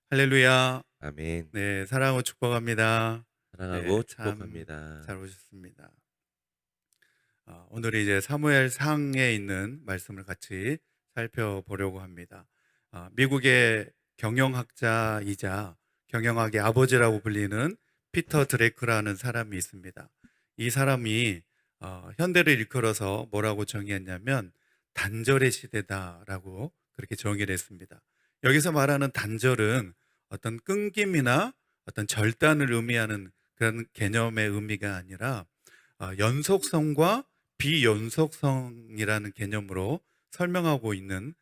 할렐루야. 아멘. 네, 사랑하고 축복합니다. 네, 사랑하고 참 축복합니다. 잘 오셨습니다. 오늘 이제 사무엘 상에 있는 말씀을 같이 살펴보려고 합니다. 미국의 경영학자이자 경영학의 아버지라고 불리는 피터 드레크라는 사람이 있습니다. 이 사람이 현대를 일컬어서 뭐라고 정의했냐면 단절의 시대다라고 그렇게 정의를 했습니다. 여기서 말하는 단절은 어떤 끊김이나 어떤 절단을 의미하는 그런 개념의 의미가 아니라 연속성과 비연속성이라는 개념으로 설명하고 있는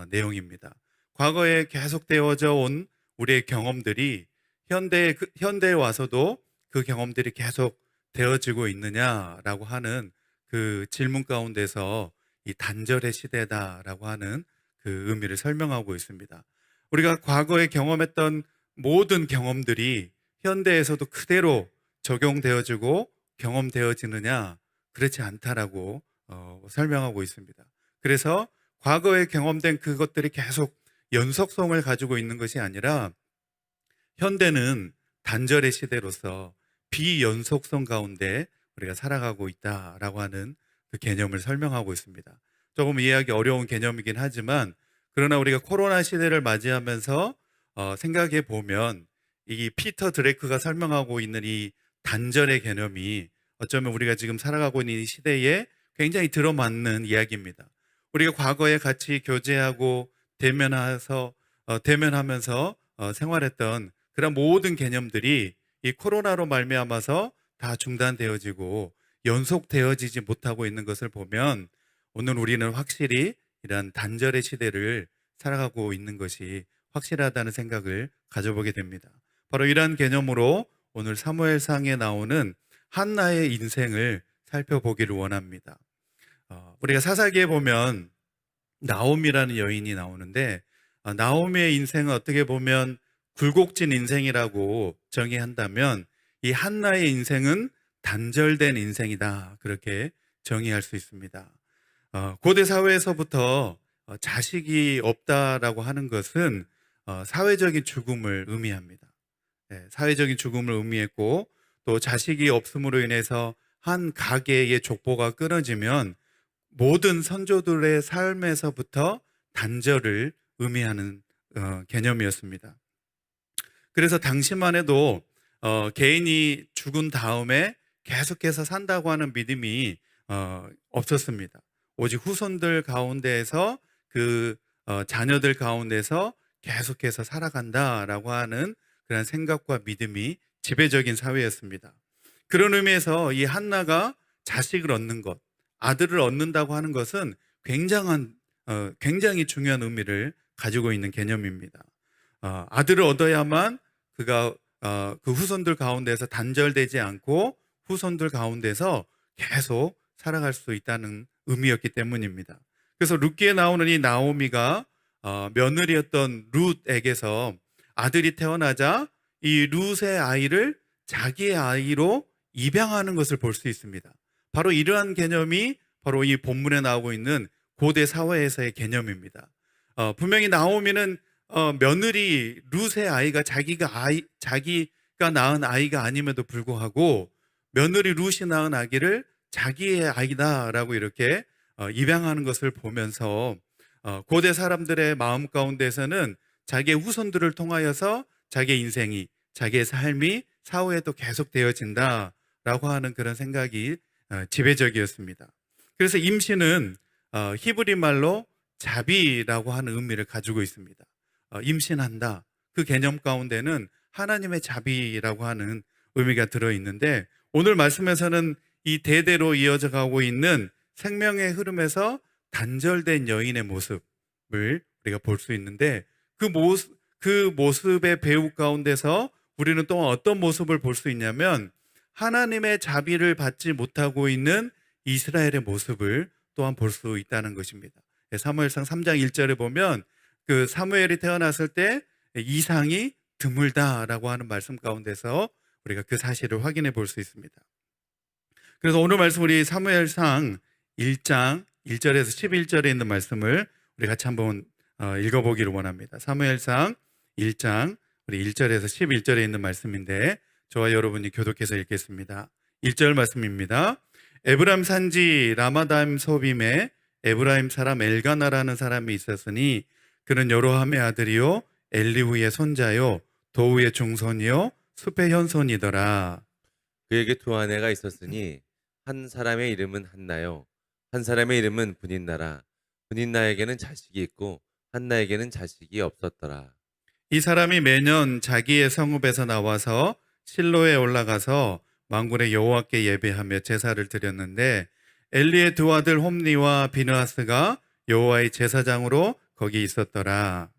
내용입니다. 과거에 계속되어져 온 우리의 경험들이 현대에 와서도 그 경험들이 계속 되어지고 있느냐라고 하는 그 질문 가운데서 이 단절의 시대다라고 하는 그 의미를 설명하고 있습니다. 우리가 과거에 경험했던 모든 경험들이 현대에서도 그대로 적용되어지고 경험되어지느냐? 그렇지 않다라고 설명하고 있습니다. 그래서 과거에 경험된 그것들이 계속 연속성을 가지고 있는 것이 아니라 현대는 단절의 시대로서 비연속성 가운데 우리가 살아가고 있다라고 하는 그 개념을 설명하고 있습니다. 조금 이해하기 어려운 개념이긴 하지만 그러나 우리가 코로나 시대를 맞이하면서 생각해 보면 이 피터 드레이크가 설명하고 있는 이 단절의 개념이 어쩌면 우리가 지금 살아가고 있는 이 시대에 굉장히 들어맞는 이야기입니다. 우리가 과거에 같이 교제하고 대면하면서 생활했던 그런 모든 개념들이 이 코로나로 말미암아서 다 중단되어지고 연속되어지지 못하고 있는 것을 보면 오늘 우리는 확실히 이러한 단절의 시대를 살아가고 있는 것이 확실하다는 생각을 가져보게 됩니다. 바로 이러한 개념으로 오늘 사무엘상에 나오는 한나의 인생을 살펴보기를 원합니다. 우리가 사사기에 보면 나옴이라는 여인이 나오는데 나오미의 인생은 어떻게 보면 굴곡진 인생이라고 정의한다면 이 한나의 인생은 단절된 인생이다 그렇게 정의할 수 있습니다. 고대 사회에서부터 자식이 없다라고 하는 것은 사회적인 죽음을 의미합니다. 네, 사회적인 죽음을 의미했고 또 자식이 없음으로 인해서 한 가계의 족보가 끊어지면 모든 선조들의 삶에서부터 단절을 의미하는 개념이었습니다. 그래서 당시만 해도 개인이 죽은 다음에 계속해서 산다고 하는 믿음이 없었습니다. 오직 후손들 가운데에서 그 자녀들 가운데서 계속해서 살아간다라고 하는 그런 생각과 믿음이 지배적인 사회였습니다. 그런 의미에서 이 한나가 자식을 얻는 것, 아들을 얻는다고 하는 것은 굉장히 중요한 의미를 가지고 있는 개념입니다. 아들을 얻어야만 그가 그 후손들 가운데서 단절되지 않고 후손들 가운데서 계속 살아갈 수 있다는 의미였기 때문입니다. 그래서 룻기에 나오는 이 나오미가 며느리였던 룻에게서 아들이 태어나자 이 룻의 아이를 자기의 아이로 입양하는 것을 볼 수 있습니다. 바로 이러한 개념이 바로 이 본문에 나오고 있는 고대 사회에서의 개념입니다. 분명히 나오미는 며느리 룻의 아이가 자기가 낳은 아이가 아님에도 불구하고 며느리 룻이 낳은 아기를 자기의 아이다라고 이렇게 입양하는 것을 보면서 고대 사람들의 마음 가운데서는 자기의 후손들을 통하여서 자기의 인생이 자기의 삶이 사후에 또 계속되어진다라고 하는 그런 생각이 지배적이었습니다. 그래서 임신은 히브리 말로 자비라고 하는 의미를 가지고 있습니다. 임신한다. 그 개념 가운데는 하나님의 자비라고 하는 의미가 들어있는데 오늘 말씀에서는 이 대대로 이어져 가고 있는 생명의 흐름에서 단절된 여인의 모습을 우리가 볼 수 있는데 그 모습의 배후 가운데서 우리는 또 어떤 모습을 볼 수 있냐면 하나님의 자비를 받지 못하고 있는 이스라엘의 모습을 또한 볼 수 있다는 것입니다. 사무엘상 3장 1절에 보면 그 사무엘이 태어났을 때 이상이 드물다라고 하는 말씀 가운데서 우리가 그 사실을 확인해 볼 수 있습니다. 그래서 오늘 말씀 우리 사무엘상 1장 1절에서 11절에 있는 말씀을 우리 같이 한번 읽어보기를 원합니다. 사무엘상 1장 우리 1절에서 11절에 있는 말씀인데 저와 여러분이 교독해서 읽겠습니다. 1절 말씀입니다. 에브라임 산지 라마다임 소빔에 에브라임 사람 엘가나라는 사람이 있었으니 그는 여로함의 아들이요 엘리후의 손자요 도우의 중손이요 숲의 현손이더라. 그에게 두 아내가 있었으니 한 사람의 이름은 한나요. 한 사람의 이름은 분인나라. 분인나에게는 자식이 있고 한나에게는 자식이 없었더라. 이 사람이 매년 자기의 성읍에서 나와서 실로에 올라가서 만군의 여호와께 예배하며 제사를 드렸는데 엘리의 두 아들 홈니와 비느하스가 여호와의 제사장으로 거기 있었더라.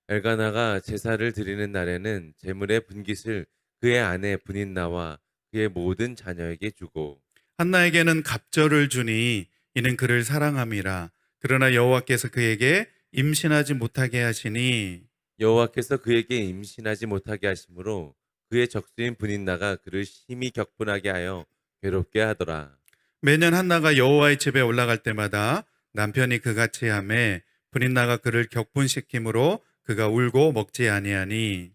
엘가나가 제사를 드리는 날에는 제물의 분깃을 그의 아내 분인나와 그의 모든 자녀에게 주고 한나에게는 갑절을 주니 이는 그를 사랑함이라. 그러나 여호와께서 그에게 임신하지 못하게 하시니 여호와께서 그에게 임신하지 못하게 하심으로 그의 적수인 분인나가 그를 심히 격분하게 하여 괴롭게 하더라. 매년 한나가 여호와의 집에 올라갈 때마다 남편이 그같이 하매 브릿나가 그를 격분시키므로 그가 울고 먹지 아니하니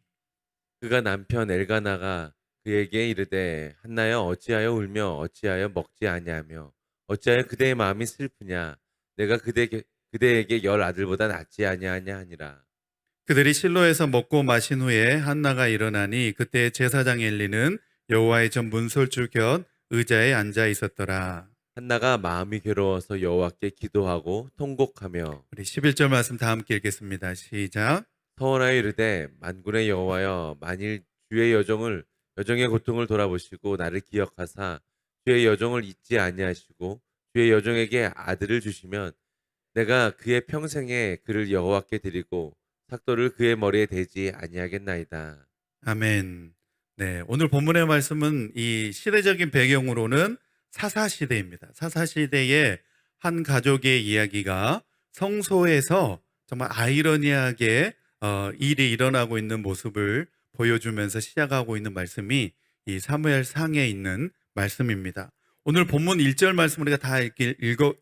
그가 남편 엘가나가 그에게 이르되 한나여 어찌하여 울며 어찌하여 먹지 아니하며 어찌하여 그대의 마음이 슬프냐 내가 그대에게 열 아들보다 낫지 아니하냐 하니라. 그들이 실로에서 먹고 마신 후에 한나가 일어나니 그때 제사장 엘리는 여호와의 전 문설주 곁 의자에 앉아 있었더라. 한나가 마음이 괴로워서 여호와께 기도하고 통곡하며 우리 11절 말씀 다 함께 읽겠습니다. 시작. 서원하여 이르되 만군의 여호와여 만일 주의 여종의 고통을 돌아보시고 나를 기억하사 주의 여종을 잊지 아니하시고 주의 여종에게 아들을 주시면 내가 그의 평생에 그를 여호와께 드리고 삭도를 그의 머리에 대지 아니하겠나이다. 아멘. 네, 오늘 본문의 말씀은 이 시대적인 배경으로는 사사시대입니다. 사사시대의 한 가족의 이야기가 성소에서 정말 아이러니하게 일이 일어나고 있는 모습을 보여주면서 시작하고 있는 말씀이 이 사무엘 상에 있는 말씀입니다. 오늘 본문 1절 말씀 우리가 다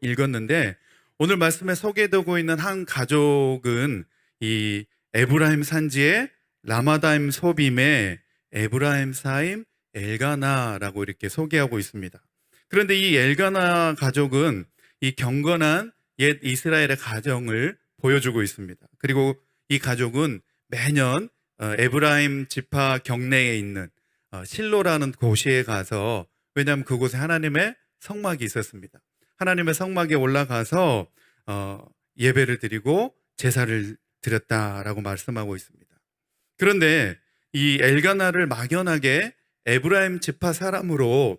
읽었는데 오늘 말씀에 소개되고 있는 한 가족은 이 에브라임 산지의 라마다임 소빔의 에브라임 사임 엘가나라고 이렇게 소개하고 있습니다. 그런데 이 엘가나 가족은 이 경건한 옛 이스라엘의 가정을 보여주고 있습니다. 그리고 이 가족은 매년 에브라임 지파 경내에 있는 실로라는 곳에 가서, 왜냐하면 그곳에 하나님의 성막이 있었습니다. 하나님의 성막에 올라가서 예배를 드리고 제사를 드렸다라고 말씀하고 있습니다. 그런데 이 엘가나를 막연하게 에브라임 지파 사람으로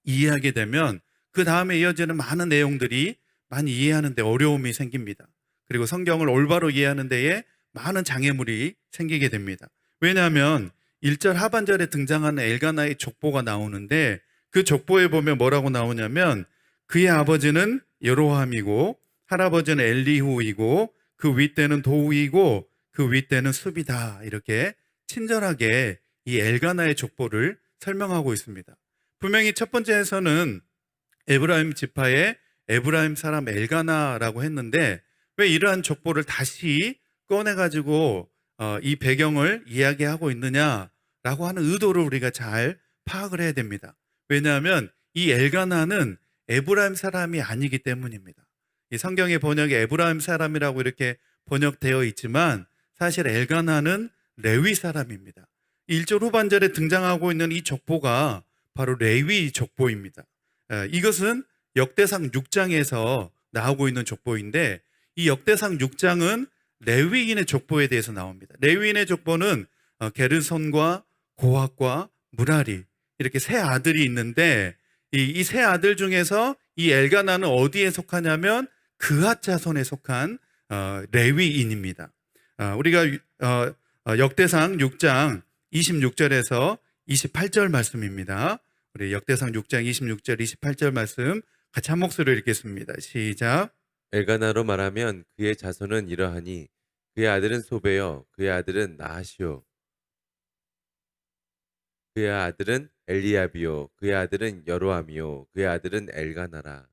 이해하게 되면 그 다음에 이어지는 많은 내용들이 많이 이해하는데 어려움이 생깁니다. 그리고 성경을 올바로 이해하는 데에 많은 장애물이 생기게 됩니다. 왜냐하면 1절 하반절에 등장하는 엘가나의 족보가 나오는데 그 족보에 보면 뭐라고 나오냐면 그의 아버지는 여로함이고 할아버지는 엘리후이고 그 윗대는 도우이고 그 윗대는 숲이다. 이렇게 친절하게 이 엘가나의 족보를 설명하고 있습니다. 분명히 첫 번째에서는 에브라임 지파의 에브라임 사람 엘가나라고 했는데 왜 이러한 족보를 다시 꺼내가지고 이 배경을 이야기하고 있느냐라고 하는 의도를 우리가 잘 파악을 해야 됩니다. 왜냐하면 이 엘가나는 에브라임 사람이 아니기 때문입니다. 이 성경의 번역에 에브라임 사람이라고 이렇게 번역되어 있지만 사실 엘가나는 레위 사람입니다. 1절 후반절에 등장하고 있는 이 족보가 바로 레위 족보입니다. 이것은 역대상 6장에서 나오고 있는 족보인데 이 역대상 6장은 레위인의 족보에 대해서 나옵니다. 레위인의 족보는 게르손과 고핫과 무라리 이렇게 세 아들이 있는데 이 세 아들 중에서 이 엘가나는 어디에 속하냐면 그핫 자손에 속한 레위인입니다. 우리가 역대상 6장 26절에서 28절 말씀입니다. 우리 역대상 6장 26절 28절 말씀 같이 한 목소리로 읽겠습니다. 시작. 엘가나로 말하면 그의 자손은 이러하니 그의 아들은 소베요 그의 아들은 나하시오 그의 아들은 엘리압이요 그의 아들은 여로함이요 그의 아들은 엘가나라.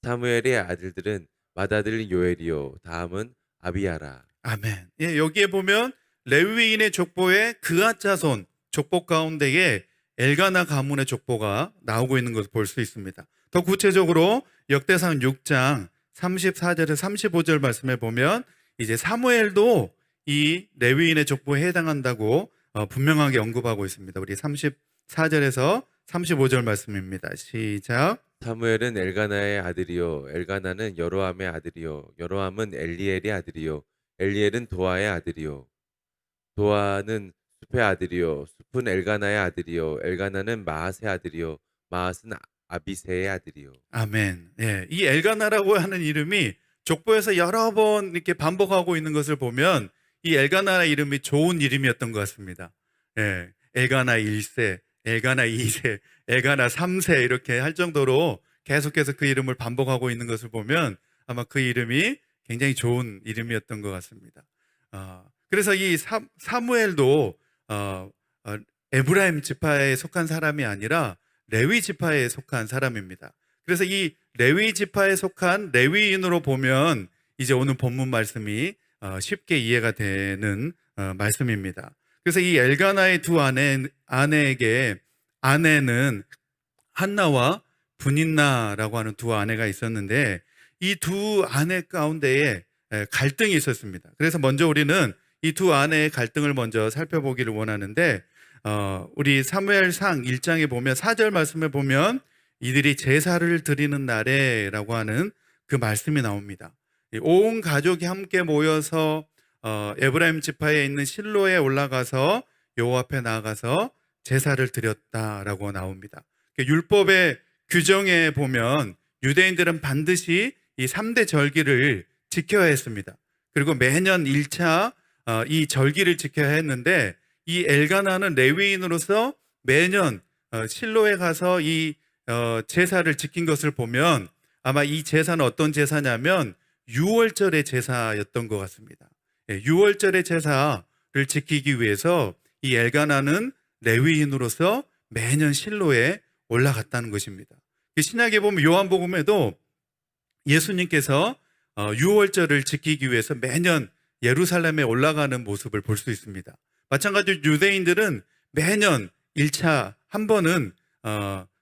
사무엘의 아들들은 맏아들 요엘이요 다음은 아비야라. 아멘. 예, 여기에 보면 레위인의 족보에 그앗 자손 족보 가운데에 엘가나 가문의 족보가 나오고 있는 것을 볼 수 있습니다. 더 구체적으로 역대상 6장 34절에서 35절 말씀에 보면 이제 사무엘도 이 레위인의 족보에 해당한다고 분명하게 언급하고 있습니다. 우리 34절에서 35절 말씀입니다. 시작. 사무엘은 엘가나의 아들이요 엘가나는 여로함의 아들이요 여로함은 엘리엘의 아들이요 엘리엘은 도아의 아들이요 도아는 숲의 아들이요 숲은 엘가나의 아들이요 엘가나는 마앗의 아들이요 마앗은 아비새의 아들이요. 아멘. 예, 이 엘가나라고 하는 이름이 족보에서 여러 번 이렇게 반복하고 있는 것을 보면 이 엘가나 이름이 좋은 이름이었던 것 같습니다. 예, 엘가나 1세, 엘가나 2세, 엘가나 3세 이렇게 할 정도로 계속해서 그 이름을 반복하고 있는 것을 보면 아마 그 이름이 굉장히 좋은 이름이었던 것 같습니다. 그래서 이 사무엘도 에브라임 지파에 속한 사람이 아니라 레위 지파에 속한 사람입니다. 그래서 이 레위 지파에 속한 레위인으로 보면 이제 오늘 본문 말씀이 쉽게 이해가 되는 말씀입니다. 그래서 이 엘가나의 두 아내에게 아내는 한나와 분인나라고 하는 두 아내가 있었는데 이 두 아내 가운데에 갈등이 있었습니다. 그래서 먼저 우리는 이 두 아내의 갈등을 먼저 살펴보기를 원하는데 우리 사무엘상 1장에 보면 4절 말씀에 보면 이들이 제사를 드리는 날에라고 하는 그 말씀이 나옵니다. 온 가족이 함께 모여서 에브라임 지파에 있는 실로에 올라가서 여호와 앞에 나아가서 제사를 드렸다라고 나옵니다. 율법의 규정에 보면 유대인들은 반드시 이 3대 절기를 지켜야 했습니다. 그리고 매년 1차 이 절기를 지켜야 했는데 이 엘가나는 레위인으로서 매년 실로에 가서 이 제사를 지킨 것을 보면 아마 이 제사는 어떤 제사냐면 유월절의 제사였던 것 같습니다. 유월절의 제사를 지키기 위해서 이 엘가나는 레위인으로서 매년 실로에 올라갔다는 것입니다. 신약에 보면 요한복음에도 예수님께서 유월절을 지키기 위해서 매년 예루살렘에 올라가는 모습을 볼 수 있습니다. 마찬가지로 유대인들은 매년 1차 한 번은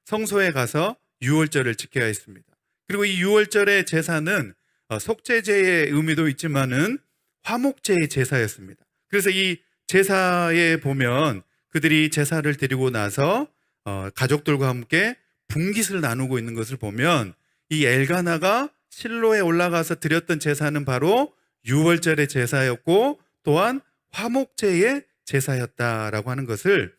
성소에 가서 유월절을 지켜야 했습니다. 그리고 이 유월절의 제사는 속죄제의 의미도 있지만은 화목제의 제사였습니다. 그래서 이 제사에 보면 그들이 제사를 드리고 나서 가족들과 함께 분깃을 나누고 있는 것을 보면 이 엘가나가 실로에 올라가서 드렸던 제사는 바로 유월절의 제사였고 또한 화목제의 제사였다라고 하는 것을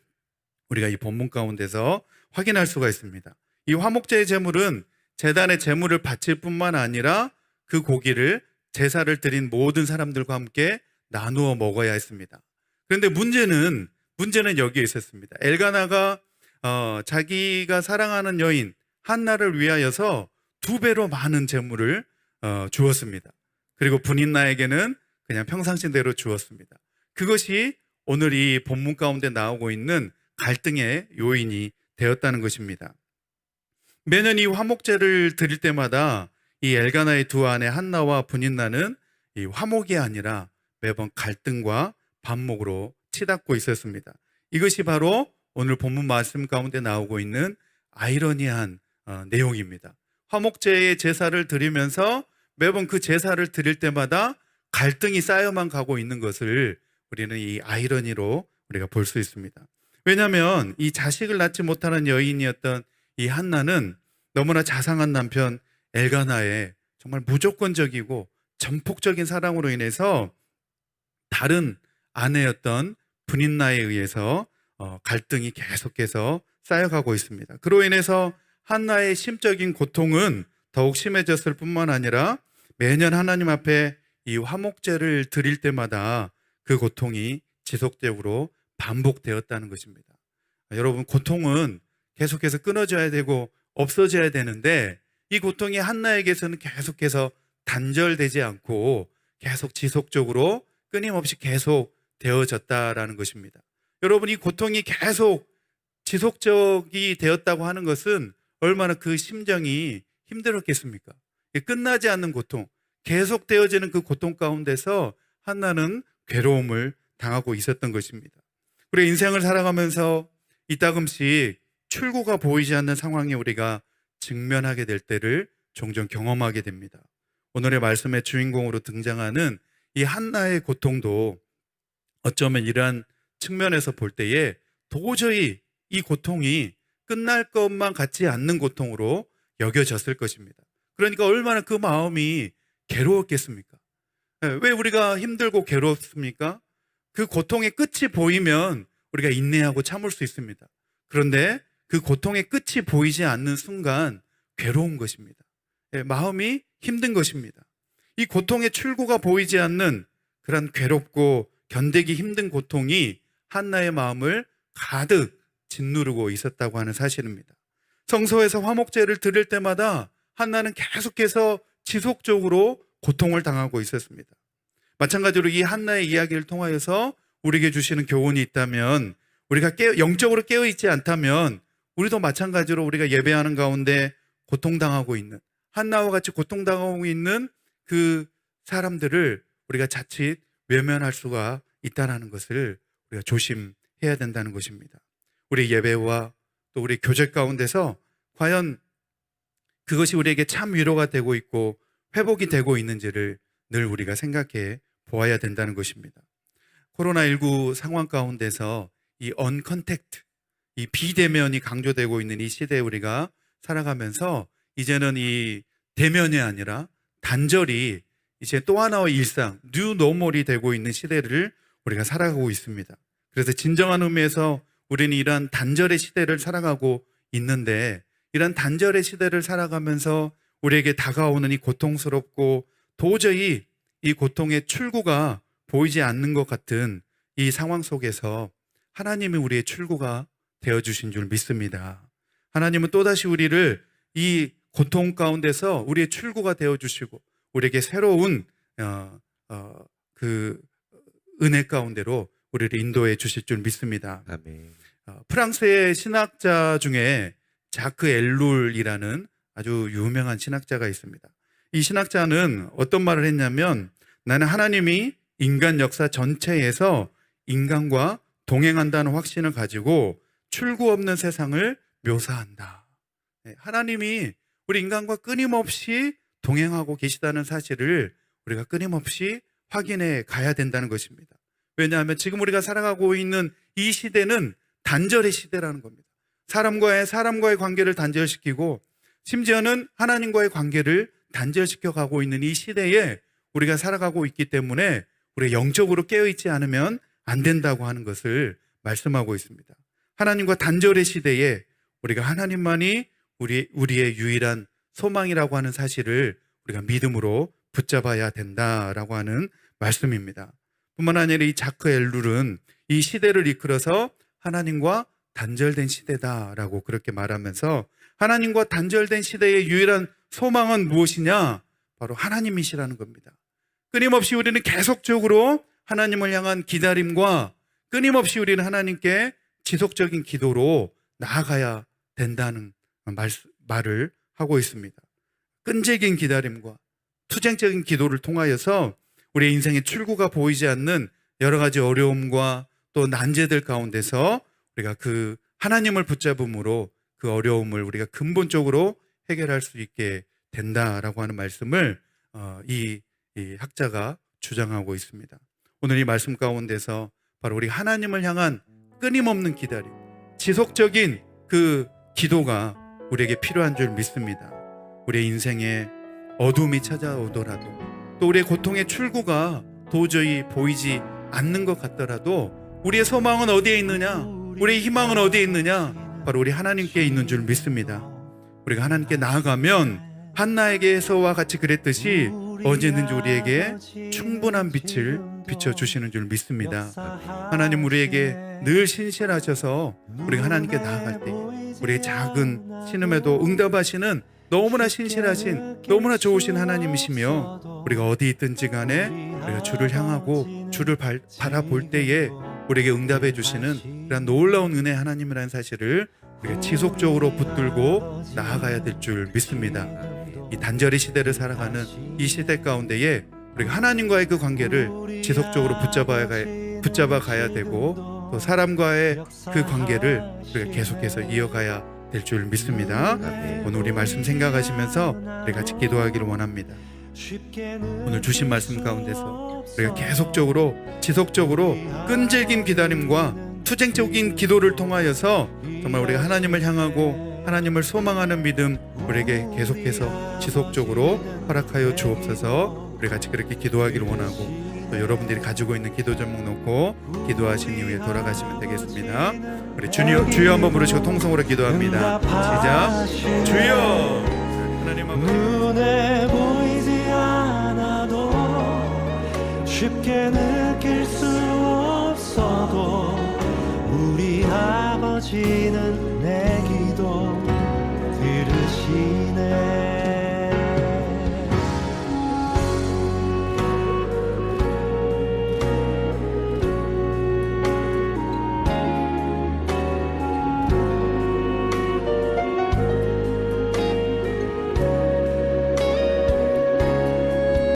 우리가 이 본문 가운데서 확인할 수가 있습니다. 이 화목제의 제물은 제단의 제물을 바칠 뿐만 아니라 그 고기를 제사를 드린 모든 사람들과 함께 나누어 먹어야 했습니다. 그런데 문제는 여기에 있었습니다. 엘가나가 자기가 사랑하는 여인 한나를 위하여서 2배로 많은 제물을 주었습니다. 그리고 분인나에게는 그냥 평상시대로 주었습니다. 그것이 오늘 이 본문 가운데 나오고 있는 갈등의 요인이 되었다는 것입니다. 매년 이 화목제를 드릴 때마다 이 엘가나의 두 아내 한나와 분인나는 이 화목이 아니라 매번 갈등과 반목으로 치닫고 있었습니다. 이것이 바로 오늘 본문 말씀 가운데 나오고 있는 아이러니한 내용입니다. 화목제의 제사를 드리면서 매번 그 제사를 드릴 때마다 갈등이 쌓여만 가고 있는 것을 우리는 이 아이러니로 우리가 볼 수 있습니다. 왜냐하면 이 자식을 낳지 못하는 여인이었던 이 한나는 너무나 자상한 남편 엘가나의 정말 무조건적이고 전폭적인 사랑으로 인해서 다른 아내였던 분인나에 의해서 갈등이 계속해서 쌓여가고 있습니다. 그로 인해서 한나의 심적인 고통은 더욱 심해졌을 뿐만 아니라 매년 하나님 앞에 이 화목제를 드릴 때마다 그 고통이 지속적으로 반복되었다는 것입니다. 여러분, 고통은 계속해서 끊어져야 되고 없어져야 되는데 이 고통이 한나에게서는 계속해서 단절되지 않고 계속 지속적으로 끊임없이 계속 되어졌다라는 것입니다. 여러분, 이 고통이 계속 지속적이 되었다고 하는 것은 얼마나 그 심정이 힘들었겠습니까? 끝나지 않는 고통, 계속되어지는 그 고통 가운데서 한나는 괴로움을 당하고 있었던 것입니다. 우리 인생을 살아가면서 이따금씩 출구가 보이지 않는 상황에 우리가 직면하게 될 때를 종종 경험하게 됩니다. 오늘의 말씀의 주인공으로 등장하는 이 한나의 고통도 어쩌면 이러한 측면에서 볼 때에 도저히 이 고통이 끝날 것만 같지 않는 고통으로 여겨졌을 것입니다. 그러니까 얼마나 그 마음이 괴로웠겠습니까? 왜 우리가 힘들고 괴롭습니까? 그 고통의 끝이 보이면 우리가 인내하고 참을 수 있습니다. 그런데 그 고통의 끝이 보이지 않는 순간 괴로운 것입니다. 마음이 힘든 것입니다. 이 고통의 출구가 보이지 않는 그런 괴롭고 견디기 힘든 고통이 한나의 마음을 가득 짓누르고 있었다고 하는 사실입니다. 성소에서 화목제를 드릴 때마다 한나는 계속해서 지속적으로 고통을 당하고 있었습니다. 마찬가지로 이 한나의 이야기를 통하여서 우리에게 주시는 교훈이 있다면, 우리가 영적으로 깨어있지 않다면 우리도 마찬가지로 우리가 예배하는 가운데 고통당하고 있는, 한나와 같이 고통당하고 있는 그 사람들을 우리가 자칫 외면할 수가 있다는 것을 우리가 조심해야 된다는 것입니다. 우리 예배와 또 우리 교제 가운데서 과연 그것이 우리에게 참 위로가 되고 있고 회복이 되고 있는지를 늘 우리가 생각해 보아야 된다는 것입니다. 코로나19 상황 가운데서 이 언컨택트, 이 비대면이 강조되고 있는 이 시대에 우리가 살아가면서 이제는 이 대면이 아니라 단절이 이제 또 하나의 일상, 뉴 노멀이 되고 있는 시대를 우리가 살아가고 있습니다. 그래서 진정한 의미에서 우리는 이러한 단절의 시대를 살아가고 있는데, 이런 단절의 시대를 살아가면서 우리에게 다가오는 이 고통스럽고 도저히 이 고통의 출구가 보이지 않는 것 같은 이 상황 속에서 하나님이 우리의 출구가 되어주신 줄 믿습니다. 하나님은 또다시 우리를 이 고통 가운데서 우리의 출구가 되어주시고 우리에게 새로운 그 은혜 가운데로 우리를 인도해 주실 줄 믿습니다. 아멘. 프랑스의 신학자 중에 자크 엘룰이라는 아주 유명한 신학자가 있습니다. 이 신학자는 어떤 말을 했냐면, 나는 하나님이 인간 역사 전체에서 인간과 동행한다는 확신을 가지고 출구 없는 세상을 묘사한다. 하나님이 우리 인간과 끊임없이 동행하고 계시다는 사실을 우리가 끊임없이 확인해 가야 된다는 것입니다. 왜냐하면 지금 우리가 살아가고 있는 이 시대는 단절의 시대라는 겁니다. 사람과의 관계를 단절시키고 심지어는 하나님과의 관계를 단절시켜 가고 있는 이 시대에 우리가 살아가고 있기 때문에 우리가 영적으로 깨어있지 않으면 안 된다고 하는 것을 말씀하고 있습니다. 하나님과 단절의 시대에 우리가 하나님만이 우리의 유일한 소망이라고 하는 사실을 우리가 믿음으로 붙잡아야 된다라고 하는 말씀입니다. 뿐만 아니라 이 자크 엘룰은 이 시대를 이끌어서 하나님과 단절된 시대다라고 그렇게 말하면서, 하나님과 단절된 시대의 유일한 소망은 무엇이냐? 바로 하나님이시라는 겁니다. 끊임없이 우리는 계속적으로 하나님을 향한 기다림과 끊임없이 우리는 하나님께 지속적인 기도로 나아가야 된다는 말을 하고 있습니다. 끈질긴 기다림과 투쟁적인 기도를 통하여서 우리의 인생의 출구가 보이지 않는 여러 가지 어려움과 또 난제들 가운데서 우리가 그 하나님을 붙잡음으로 그 어려움을 우리가 근본적으로 해결할 수 있게 된다라고 하는 말씀을 이 학자가 주장하고 있습니다. 오늘 이 말씀 가운데서 바로 우리 하나님을 향한 끊임없는 기다림, 지속적인 그 기도가 우리에게 필요한 줄 믿습니다. 우리의 인생에 어둠이 찾아오더라도, 또 우리의 고통의 출구가 도저히 보이지 않는 것 같더라도 우리의 소망은 어디에 있느냐? 우리의 희망은 어디에 있느냐? 바로 우리 하나님께 있는 줄 믿습니다. 우리가 하나님께 나아가면 한나에게서와 같이 그랬듯이 언제든지 우리에게 충분한 빛을 비춰주시는 줄 믿습니다. 하나님 우리에게 늘 신실하셔서 우리가 하나님께 나아갈 때 우리의 작은 신음에도 응답하시는 너무나 신실하신, 너무나 좋으신 하나님이시며, 우리가 어디 있든지 간에 우리가 주를 향하고 주를 바라볼 때에 우리에게 응답해 주시는 그런 놀라운 은혜 하나님이라는 사실을 우리가 지속적으로 붙들고 나아가야 될 줄 믿습니다. 이 단절의 시대를 살아가는 이 시대 가운데에 우리가 하나님과의 그 관계를 지속적으로 붙잡아야 붙잡아 가야 되고 또 사람과의 그 관계를 우리가 계속해서 이어가야 될 줄 믿습니다. 아멘. 오늘 우리 말씀 생각하시면서 우리 같이 기도하기를 원합니다. 오늘 주신 말씀 가운데서 우리가 계속적으로 지속적으로 끈질긴 기다림과 투쟁적인 기도를 통하여서 정말 우리가 하나님을 향하고 하나님을 소망하는 믿음 우리에게 계속해서 지속적으로 허락하여 주옵소서. 우리 같이 그렇게 기도하기를 원하고 또 여러분들이 가지고 있는 기도 제목 놓고 기도하신 이후에 돌아가시면 되겠습니다. 우리 주여 한번 부르시고 통성으로 기도합니다. 시작. 주여. 하나님 아버지 눈에 보이지 않아도 쉽게 느낄 수 없어도 우리 아버지는